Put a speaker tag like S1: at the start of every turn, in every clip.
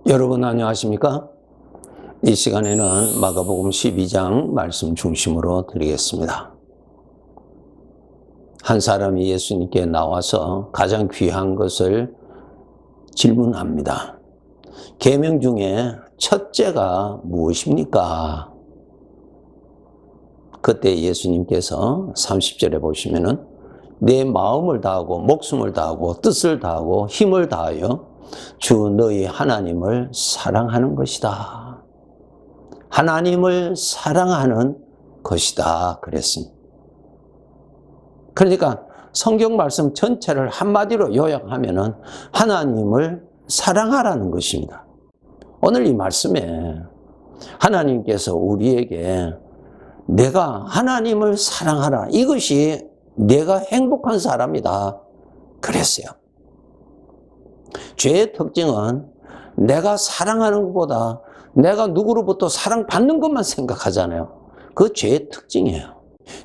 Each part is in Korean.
S1: 여러분 안녕하십니까? 이 시간에는 마가복음 12장 말씀 중심으로 드리겠습니다. 한 사람이 예수님께 나와서 가장 귀한 것을 질문합니다. 계명 중에 첫째가 무엇입니까? 그때 예수님께서 30절에 보시면은 내 마음을 다하고 목숨을 다하고 뜻을 다하고 힘을 다하여 주 너희 하나님을 사랑하는 것이다. 하나님을 사랑하는 것이다. 그랬습니다. 그러니까 성경 말씀 전체를 한마디로 요약하면은 하나님을 사랑하라는 것입니다. 오늘 이 말씀에 하나님께서 우리에게 내가 하나님을 사랑하라. 이것이 내가 행복한 사람이다. 그랬어요. 죄의 특징은 내가 사랑하는 것보다 내가 누구로부터 사랑받는 것만 생각하잖아요. 그 죄의 특징이에요.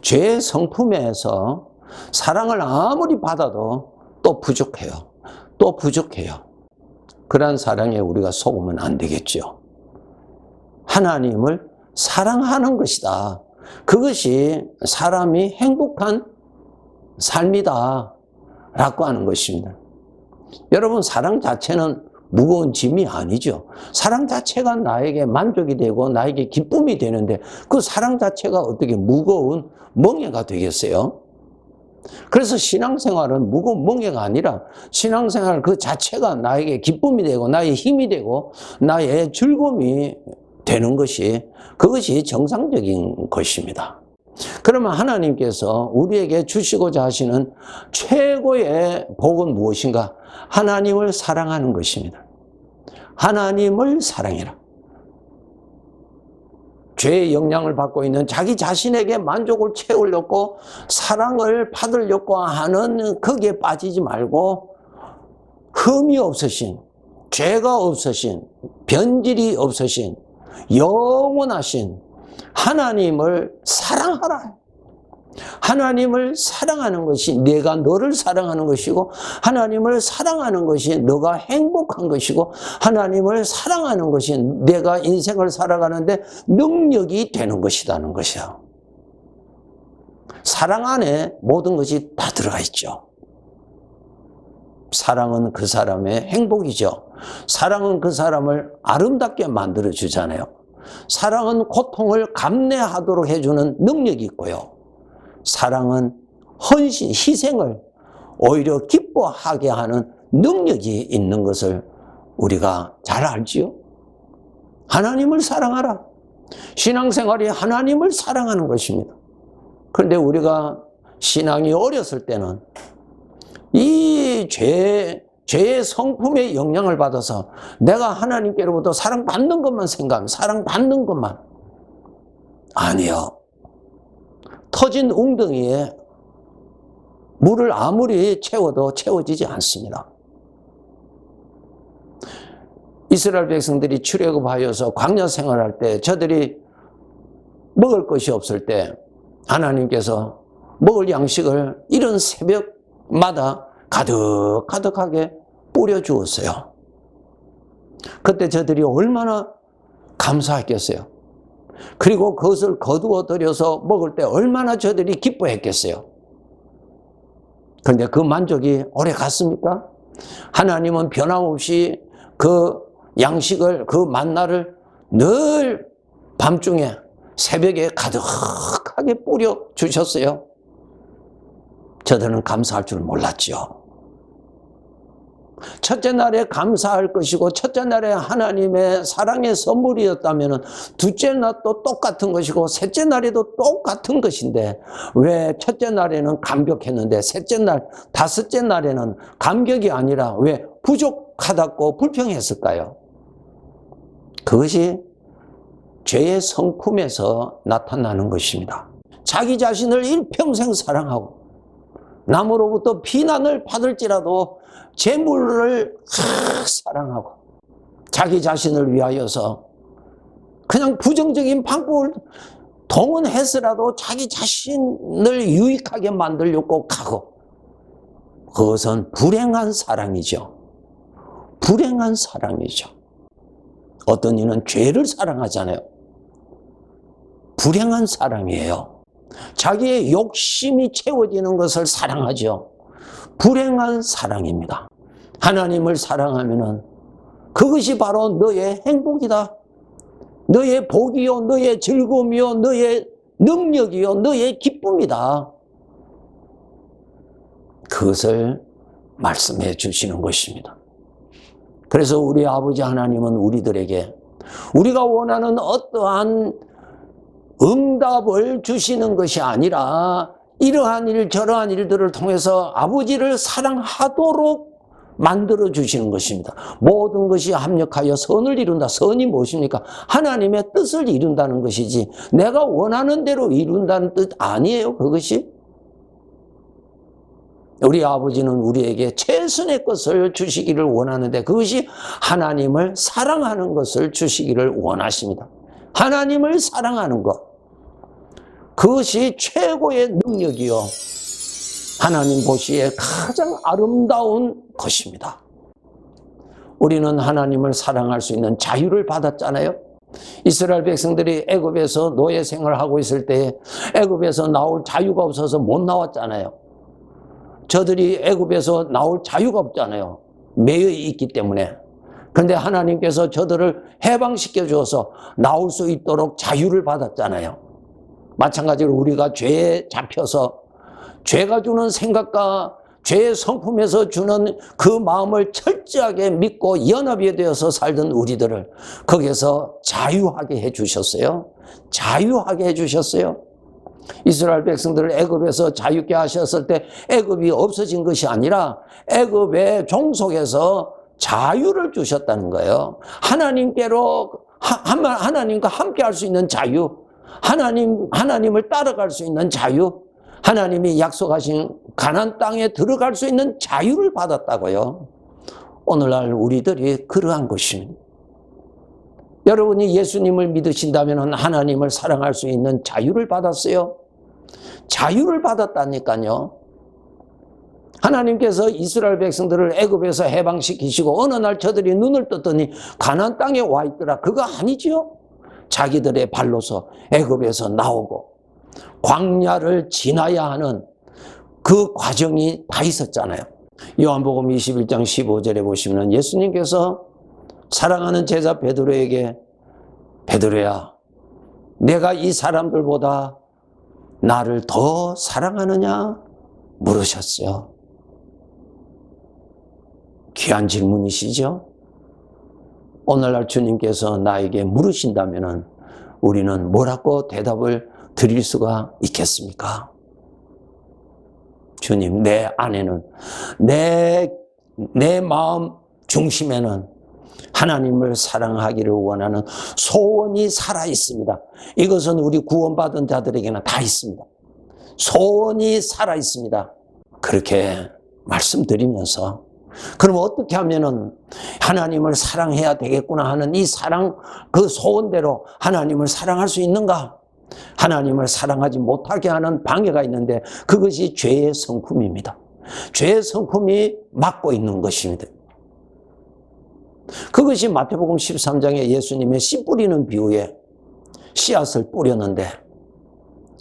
S1: 죄의 성품에서 사랑을 아무리 받아도 또 부족해요. 또 부족해요. 그러한 사랑에 우리가 속으면 안 되겠죠. 하나님을 사랑하는 것이다. 그것이 사람이 행복한 삶이다 라고 하는 것입니다. 여러분, 사랑 자체는 무거운 짐이 아니죠. 사랑 자체가 나에게 만족이 되고 나에게 기쁨이 되는데 그 사랑 자체가 어떻게 무거운 멍에가 되겠어요? 그래서 신앙생활은 무거운 멍에가 아니라 신앙생활 그 자체가 나에게 기쁨이 되고 나의 힘이 되고 나의 즐거움이 되는 것이 그것이 정상적인 것입니다. 그러면 하나님께서 우리에게 주시고자 하시는 최고의 복은 무엇인가? 하나님을 사랑하는 것입니다. 하나님을 사랑해라. 죄의 영향을 받고 있는 자기 자신에게 만족을 채우려고 사랑을 받으려고 하는 거기에 빠지지 말고 흠이 없으신, 죄가 없으신, 변질이 없으신, 영원하신 하나님을 사랑하라. 하나님을 사랑하는 것이 내가 너를 사랑하는 것이고 하나님을 사랑하는 것이 너가 행복한 것이고 하나님을 사랑하는 것이 내가 인생을 살아가는데 능력이 되는 것이라는 것이야. 사랑 안에 모든 것이 다 들어가 있죠. 사랑은 그 사람의 행복이죠. 사랑은 그 사람을 아름답게 만들어 주잖아요. 사랑은 고통을 감내하도록 해주는 능력이 있고요. 사랑은 헌신, 희생을 오히려 기뻐하게 하는 능력이 있는 것을 우리가 잘 알지요. 하나님을 사랑하라. 신앙생활이 하나님을 사랑하는 것입니다. 그런데 우리가 신앙이 어렸을 때는 이 죄의 성품의 영향을 받아서 내가 하나님께로부터 사랑받는 것만 생각하면 사랑받는 것만. 아니요. 터진 웅덩이에 물을 아무리 채워도 채워지지 않습니다. 이스라엘 백성들이 출애굽하여서 광야 생활할 때 저들이 먹을 것이 없을 때 하나님께서 먹을 양식을 이런 새벽마다 가득하게 뿌려주었어요. 그때 저들이 얼마나 감사했겠어요. 그리고 그것을 거두어 들여서 먹을 때 얼마나 저들이 기뻐했겠어요. 그런데 그 만족이 오래 갔습니까? 하나님은 변함없이 그 양식을, 그 만나를 늘 밤중에 새벽에 가득하게 뿌려 주셨어요. 저들은 감사할 줄 몰랐죠. 첫째 날에 감사할 것이고 첫째 날에 하나님의 사랑의 선물이었다면 둘째 날도 똑같은 것이고 셋째 날에도 똑같은 것인데 왜 첫째 날에는 감격했는데 셋째 날, 다섯째 날에는 감격이 아니라 왜 부족하다고 불평했을까요? 그것이 죄의 성품에서 나타나는 것입니다. 자기 자신을 일평생 사랑하고 남으로부터 비난을 받을지라도 재물을 사랑하고 자기 자신을 위하여서 그냥 부정적인 방법을 동원해서라도 자기 자신을 유익하게 만들려고 하고 그것은 불행한 사랑이죠. 불행한 사랑이죠. 어떤 이는 죄를 사랑하잖아요. 불행한 사람이에요. 자기의 욕심이 채워지는 것을 사랑하죠. 불행한 사랑입니다. 하나님을 사랑하면은 그것이 바로 너의 행복이다. 너의 복이요, 너의 즐거움이요, 너의 능력이요, 너의 기쁨이다. 그것을 말씀해 주시는 것입니다. 그래서 우리 아버지 하나님은 우리들에게 우리가 원하는 어떠한 응답을 주시는 것이 아니라 이러한 일 저러한 일들을 통해서 아버지를 사랑하도록 만들어 주시는 것입니다. 모든 것이 합력하여 선을 이룬다. 선이 무엇입니까? 하나님의 뜻을 이룬다는 것이지 내가 원하는 대로 이룬다는 뜻 아니에요. 그것이. 우리 아버지는 우리에게 최선의 것을 주시기를 원하는데 그것이 하나님을 사랑하는 것을 주시기를 원하십니다. 하나님을 사랑하는 것. 그것이 최고의 능력이요. 하나님 보시기에 가장 아름다운 것입니다. 우리는 하나님을 사랑할 수 있는 자유를 받았잖아요. 이스라엘 백성들이 애굽에서 노예 생활을 하고 있을 때 애굽에서 나올 자유가 없어서 못 나왔잖아요. 저들이 애굽에서 나올 자유가 없잖아요. 매여 있기 때문에. 그런데 하나님께서 저들을 해방시켜 주어서 나올 수 있도록 자유를 받았잖아요. 마찬가지로 우리가 죄에 잡혀서 죄가 주는 생각과 죄의 성품에서 주는 그 마음을 철저하게 믿고 연합이 되어서 살던 우리들을 거기에서 자유하게 해주셨어요. 자유하게 해주셨어요. 이스라엘 백성들을 애굽에서 자유케 하셨을 때 애굽이 없어진 것이 아니라 애굽의 종속에서 자유를 주셨다는 거예요. 하나님께로 하나님과 함께 할 수 있는 자유, 하나님을 따라갈 수 있는 자유, 하나님이 약속하신 가나안 땅에 들어갈 수 있는 자유를 받았다고요. 오늘날 우리들이 그러한 것입니다. 여러분이 예수님을 믿으신다면 하나님을 사랑할 수 있는 자유를 받았어요. 자유를 받았다니까요. 하나님께서 이스라엘 백성들을 애굽에서 해방시키시고 어느 날 저들이 눈을 떴더니 가나안 땅에 와 있더라. 그거 아니지요? 자기들의 발로서 애굽에서 나오고 광야를 지나야 하는 그 과정이 다 있었잖아요. 요한복음 21장 15절에 보시면 예수님께서 사랑하는 제자 베드로에게 베드로야, 내가 이 사람들보다 나를 더 사랑하느냐 물으셨어요. 귀한 질문이시죠? 오늘날 주님께서 나에게 물으신다면 우리는 뭐라고 대답을 드릴 수가 있겠습니까? 주님, 내 안에는 내 마음 중심에는 하나님을 사랑하기를 원하는 소원이 살아 있습니다. 이것은 우리 구원받은 자들에게는 다 있습니다. 소원이 살아 있습니다. 그렇게 말씀드리면서 그럼 어떻게 하면은 하나님을 사랑해야 되겠구나 하는 이 사랑, 그 소원대로 하나님을 사랑할 수 있는가? 하나님을 사랑하지 못하게 하는 방해가 있는데 그것이 죄의 성품입니다. 죄의 성품이 막고 있는 것입니다. 그것이 마태복음 13장에 예수님의 씨 뿌리는 비유에 씨앗을 뿌렸는데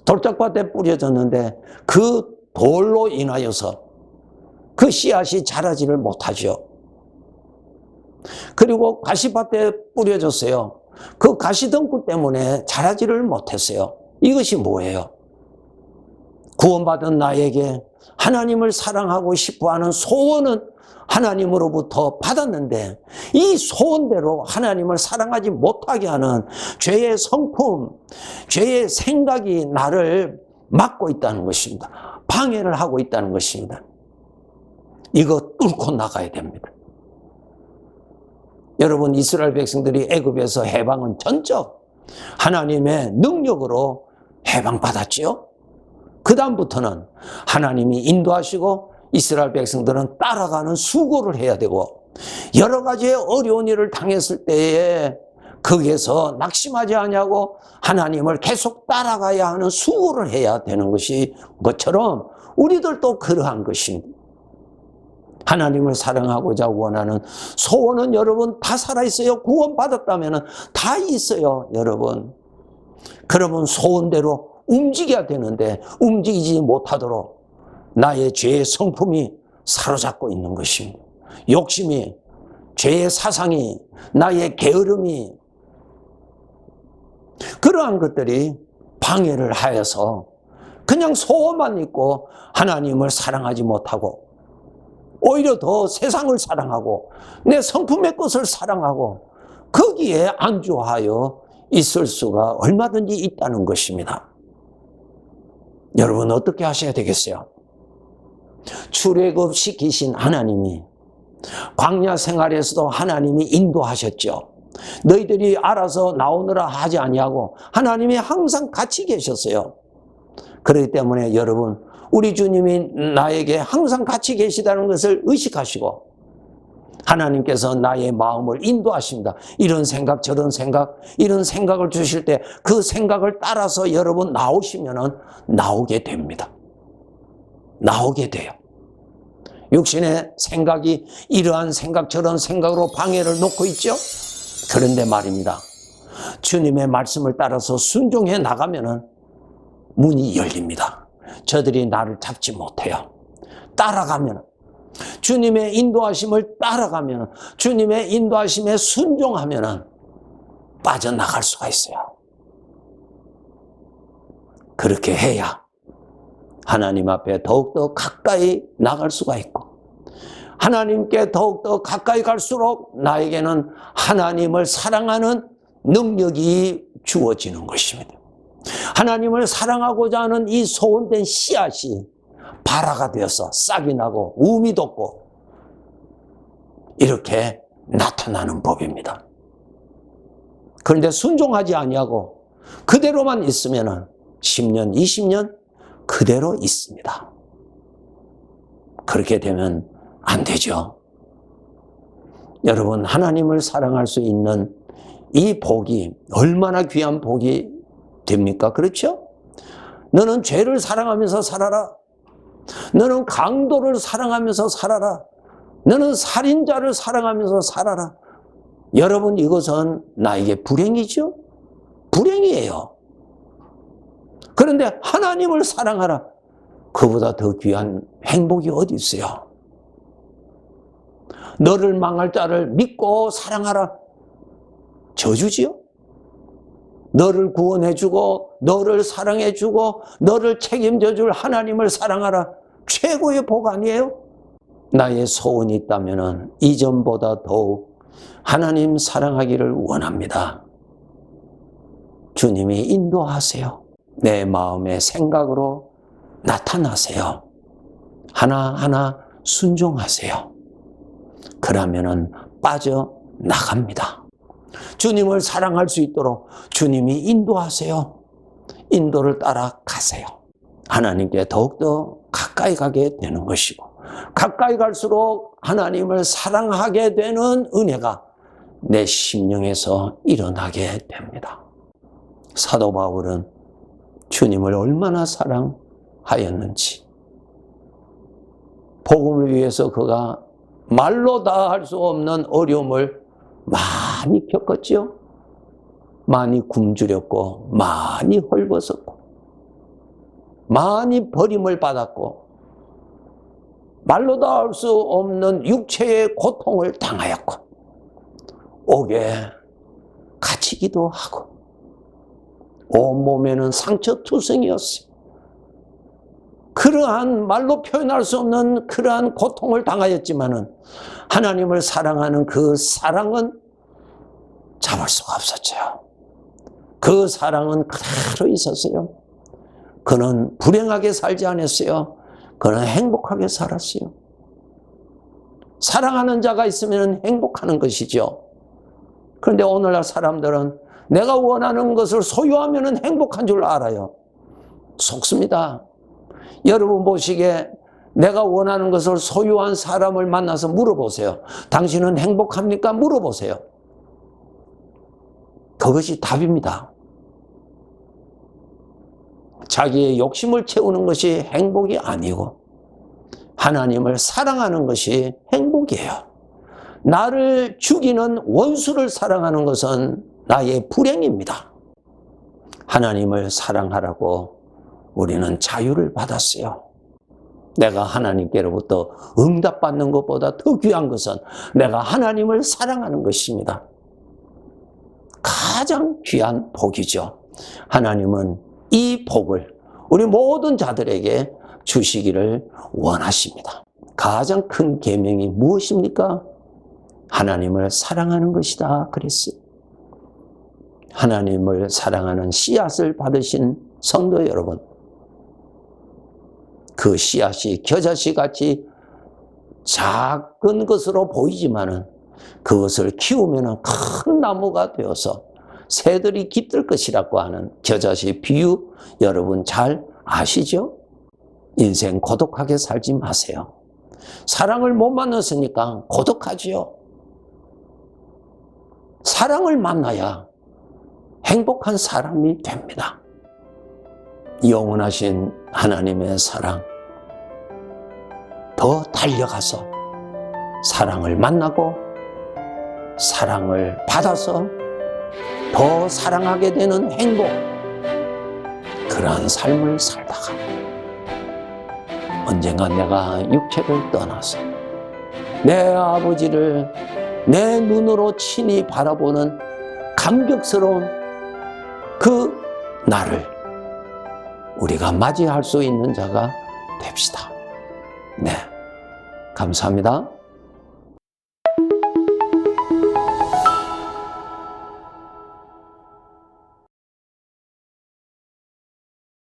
S1: 돌짝밭에 뿌려졌는데 그 돌로 인하여서 그 씨앗이 자라지를 못하죠. 그리고 가시밭에 뿌려졌어요. 그 가시덩굴 때문에 자라지를 못했어요. 이것이 뭐예요? 구원받은 나에게 하나님을 사랑하고 싶어하는 소원은 하나님으로부터 받았는데 이 소원대로 하나님을 사랑하지 못하게 하는 죄의 성품, 죄의 생각이 나를 막고 있다는 것입니다. 방해를 하고 있다는 것입니다. 이거 뚫고 나가야 됩니다. 여러분, 이스라엘 백성들이 애굽에서 해방은 전적 하나님의 능력으로 해방받았지요. 그 다음부터는 하나님이 인도하시고 이스라엘 백성들은 따라가는 수고를 해야 되고 여러 가지의 어려운 일을 당했을 때에 거기에서 낙심하지 아니하고 하나님을 계속 따라가야 하는 수고를 해야 되는 것이 것처럼 우리들도 그러한 것입니다. 하나님을 사랑하고자 원하는 소원은 여러분 다 살아있어요. 구원받았다면 다 있어요, 여러분. 그러면 소원대로 움직여야 되는데 움직이지 못하도록 나의 죄의 성품이 사로잡고 있는 것입니다. 욕심이, 죄의 사상이, 나의 게으름이, 그러한 것들이 방해를 하여서 그냥 소원만 있고 하나님을 사랑하지 못하고 오히려 더 세상을 사랑하고 내 성품의 것을 사랑하고 거기에 안주하여 있을 수가 얼마든지 있다는 것입니다. 여러분 어떻게 하셔야 되겠어요? 출애굽시키신 하나님이 광야 생활에서도 하나님이 인도하셨죠. 너희들이 알아서 나오느라 하지 아니하고 하나님이 항상 같이 계셨어요. 그렇기 때문에 여러분, 우리 주님이 나에게 항상 같이 계시다는 것을 의식하시고 하나님께서 나의 마음을 인도하십니다. 이런 생각 저런 생각, 이런 생각을 주실 때 그 생각을 따라서 여러분 나오시면 나오게 됩니다. 나오게 돼요. 육신의 생각이 이러한 생각 저런 생각으로 방해를 놓고 있죠. 그런데 말입니다, 주님의 말씀을 따라서 순종해 나가면 문이 열립니다. 저들이 나를 잡지 못해요. 따라가면, 주님의 인도하심을 따라가면, 주님의 인도하심에 순종하면 빠져나갈 수가 있어요. 그렇게 해야 하나님 앞에 더욱더 가까이 나갈 수가 있고, 하나님께 더욱더 가까이 갈수록 나에게는 하나님을 사랑하는 능력이 주어지는 것입니다. 하나님을 사랑하고자 하는 이 소원된 씨앗이 발화가 되어서 싹이 나고 우미 돋고 이렇게 나타나는 법입니다. 그런데 순종하지 아니하고 그대로만 있으면 10년, 20년 그대로 있습니다. 그렇게 되면 안 되죠. 여러분, 하나님을 사랑할 수 있는 이 복이 얼마나 귀한 복이 됩니까? 그렇죠? 너는 죄를 사랑하면서 살아라. 너는 강도를 사랑하면서 살아라. 너는 살인자를 사랑하면서 살아라. 여러분, 이것은 나에게 불행이죠? 불행이에요. 그런데 하나님을 사랑하라. 그보다 더 귀한 행복이 어디 있어요? 너를 망할 자를 믿고 사랑하라. 저주지요? 너를 구원해주고 너를 사랑해주고 너를 책임져줄 하나님을 사랑하라. 최고의 복 아니에요? 나의 소원이 있다면 이전보다 더욱 하나님 사랑하기를 원합니다. 주님이 인도하세요. 내 마음의 생각으로 나타나세요. 하나하나 순종하세요. 그러면은 빠져나갑니다. 주님을 사랑할 수 있도록 주님이 인도하세요. 인도를 따라 가세요. 하나님께 더욱더 가까이 가게 되는 것이고, 가까이 갈수록 하나님을 사랑하게 되는 은혜가 내 심령에서 일어나게 됩니다. 사도 바울은 주님을 얼마나 사랑하였는지, 복음을 위해서 그가 말로 다 할 수 없는 어려움을 많이 겪었지요. 많이 굶주렸고 많이 헐벗었고 많이 버림을 받았고 말로 다 할 수 없는 육체의 고통을 당하였고 옥에 갇히기도 하고 온몸에는 상처투성이었어요. 그러한 말로 표현할 수 없는 그러한 고통을 당하였지만은 하나님을 사랑하는 그 사랑은 잡을 수가 없었죠. 그 사랑은 그대로 있었어요. 그는 불행하게 살지 않았어요. 그는 행복하게 살았어요. 사랑하는 자가 있으면 행복하는 것이죠. 그런데 오늘날 사람들은 내가 원하는 것을 소유하면 행복한 줄 알아요. 속습니다. 여러분 보시기에 내가 원하는 것을 소유한 사람을 만나서 물어보세요. 당신은 행복합니까? 물어보세요. 그것이 답입니다. 자기의 욕심을 채우는 것이 행복이 아니고 하나님을 사랑하는 것이 행복이에요. 나를 죽이는 원수를 사랑하는 것은 나의 불행입니다. 하나님을 사랑하라고 우리는 자유를 받았어요. 내가 하나님께로부터 응답받는 것보다 더 귀한 것은 내가 하나님을 사랑하는 것입니다. 가장 귀한 복이죠. 하나님은 이 복을 우리 모든 자들에게 주시기를 원하십니다. 가장 큰 계명이 무엇입니까? 하나님을 사랑하는 것이다 그랬어요. 하나님을 사랑하는 씨앗을 받으신 성도 여러분, 그 씨앗이 겨자씨 같이 작은 것으로 보이지만은 그것을 키우면 큰 나무가 되어서 새들이 깃들 것이라고 하는 겨자씨 비유 여러분 잘 아시죠? 인생 고독하게 살지 마세요. 사랑을 못 만났으니까 고독하지요. 사랑을 만나야 행복한 사람이 됩니다. 영원하신 하나님의 사랑, 더 달려가서 사랑을 만나고 사랑을 받아서 더 사랑하게 되는 행복, 그러한 삶을 살다가 언젠가 내가 육체를 떠나서 내 아버지를 내 눈으로 친히 바라보는 감격스러운 그 날을 우리가 맞이할 수 있는 자가 됩시다. 네, 감사합니다.